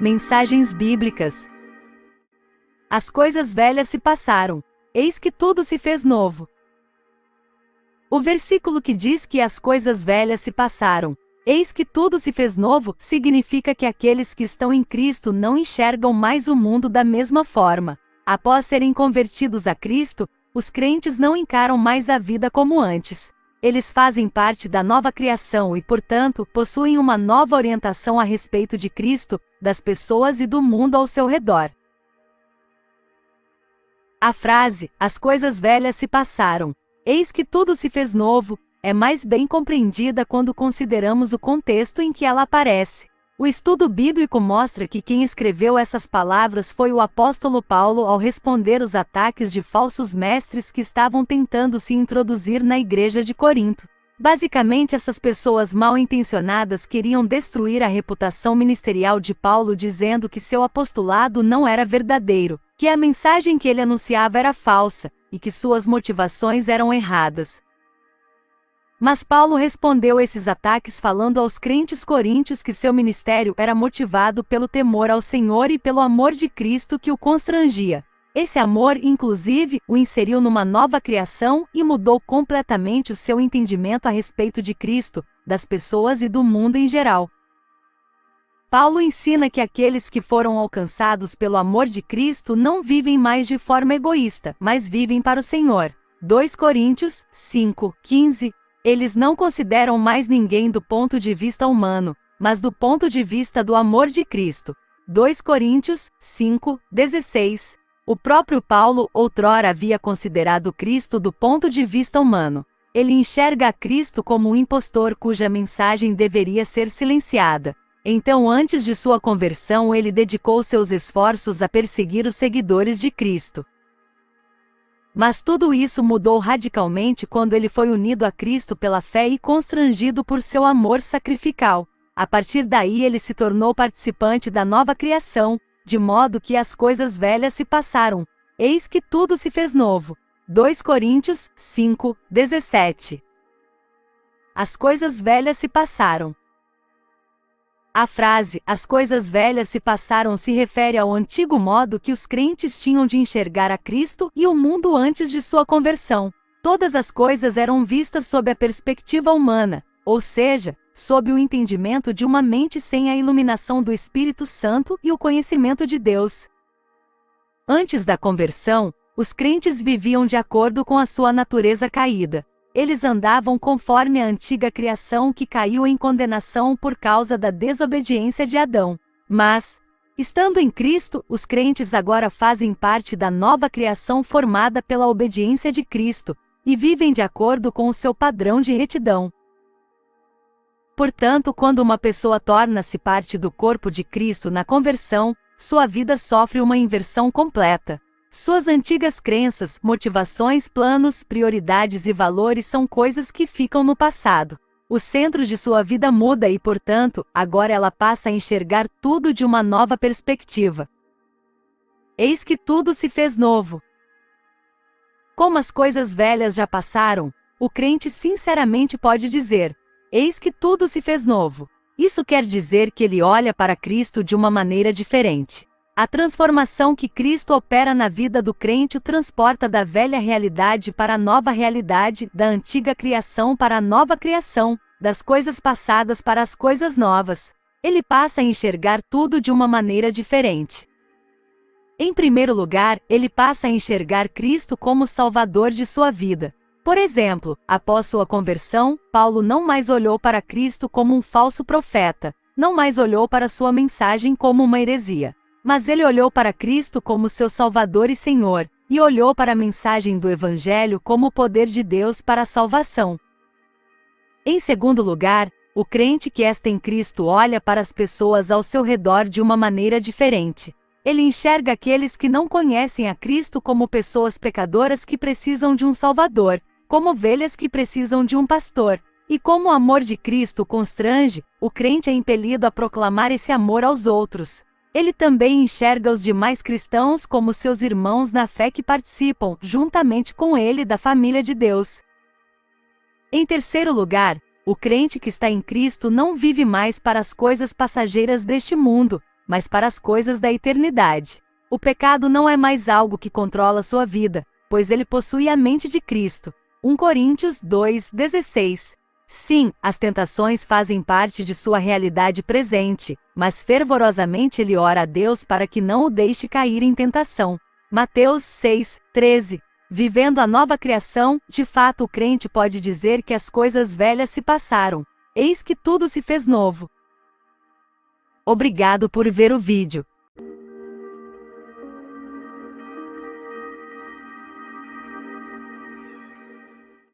Mensagens bíblicas. As coisas velhas se passaram, eis que tudo se fez novo. O versículo que diz que as coisas velhas se passaram, eis que tudo se fez novo, significa que aqueles que estão em Cristo não enxergam mais o mundo da mesma forma. Após serem convertidos a Cristo, os crentes não encaram mais a vida como antes. Eles fazem parte da nova criação e, portanto, possuem uma nova orientação a respeito de Cristo, das pessoas e do mundo ao seu redor. A frase, as coisas velhas se passaram, eis que tudo se fez novo, é mais bem compreendida quando consideramos o contexto em que ela aparece. O estudo bíblico mostra que quem escreveu essas palavras foi o apóstolo Paulo ao responder os ataques de falsos mestres que estavam tentando se introduzir na igreja de Corinto. Basicamente, essas pessoas mal intencionadas queriam destruir a reputação ministerial de Paulo, dizendo que seu apostolado não era verdadeiro, que a mensagem que ele anunciava era falsa, e que suas motivações eram erradas. Mas Paulo respondeu esses ataques falando aos crentes coríntios que seu ministério era motivado pelo temor ao Senhor e pelo amor de Cristo que o constrangia. Esse amor, inclusive, o inseriu numa nova criação e mudou completamente o seu entendimento a respeito de Cristo, das pessoas e do mundo em geral. Paulo ensina que aqueles que foram alcançados pelo amor de Cristo não vivem mais de forma egoísta, mas vivem para o Senhor. 2 Coríntios 5:15. Eles não consideram mais ninguém do ponto de vista humano, mas do ponto de vista do amor de Cristo. 2 Coríntios 5:16. O próprio Paulo outrora havia considerado Cristo do ponto de vista humano. Ele enxerga a Cristo como um impostor cuja mensagem deveria ser silenciada. Então, antes de sua conversão, ele dedicou seus esforços a perseguir os seguidores de Cristo. Mas tudo isso mudou radicalmente quando ele foi unido a Cristo pela fé e constrangido por seu amor sacrificial. A partir daí ele se tornou participante da nova criação, de modo que as coisas velhas se passaram, eis que tudo se fez novo. 2 Coríntios 5:17. As coisas velhas se passaram. A frase, as coisas velhas se passaram, se refere ao antigo modo que os crentes tinham de enxergar a Cristo e o mundo antes de sua conversão. Todas as coisas eram vistas sob a perspectiva humana, ou seja, sob o entendimento de uma mente sem a iluminação do Espírito Santo e o conhecimento de Deus. Antes da conversão, os crentes viviam de acordo com a sua natureza caída. Eles andavam conforme a antiga criação que caiu em condenação por causa da desobediência de Adão. Mas, estando em Cristo, os crentes agora fazem parte da nova criação formada pela obediência de Cristo, e vivem de acordo com o seu padrão de retidão. Portanto, quando uma pessoa torna-se parte do corpo de Cristo na conversão, sua vida sofre uma inversão completa. Suas antigas crenças, motivações, planos, prioridades e valores são coisas que ficam no passado. O centro de sua vida muda e, portanto, agora ela passa a enxergar tudo de uma nova perspectiva. Eis que tudo se fez novo. Como as coisas velhas já passaram, o crente sinceramente pode dizer: eis que tudo se fez novo. Isso quer dizer que ele olha para Cristo de uma maneira diferente. A transformação que Cristo opera na vida do crente o transporta da velha realidade para a nova realidade, da antiga criação para a nova criação, das coisas passadas para as coisas novas. Ele passa a enxergar tudo de uma maneira diferente. Em primeiro lugar, ele passa a enxergar Cristo como Salvador de sua vida. Por exemplo, após sua conversão, Paulo não mais olhou para Cristo como um falso profeta, não mais olhou para sua mensagem como uma heresia. Mas ele olhou para Cristo como seu Salvador e Senhor, e olhou para a mensagem do Evangelho como o poder de Deus para a salvação. Em segundo lugar, o crente que está em Cristo olha para as pessoas ao seu redor de uma maneira diferente. Ele enxerga aqueles que não conhecem a Cristo como pessoas pecadoras que precisam de um Salvador, como ovelhas que precisam de um pastor. E como o amor de Cristo constrange, o crente é impelido a proclamar esse amor aos outros. Ele também enxerga os demais cristãos como seus irmãos na fé que participam, juntamente com ele, da família de Deus. Em terceiro lugar, o crente que está em Cristo não vive mais para as coisas passageiras deste mundo, mas para as coisas da eternidade. O pecado não é mais algo que controla sua vida, pois ele possui a mente de Cristo. 1 Coríntios 2:16. Sim, as tentações fazem parte de sua realidade presente, mas fervorosamente ele ora a Deus para que não o deixe cair em tentação. Mateus 6:13. Vivendo a nova criação, de fato o crente pode dizer que as coisas velhas se passaram. Eis que tudo se fez novo. Obrigado por ver o vídeo.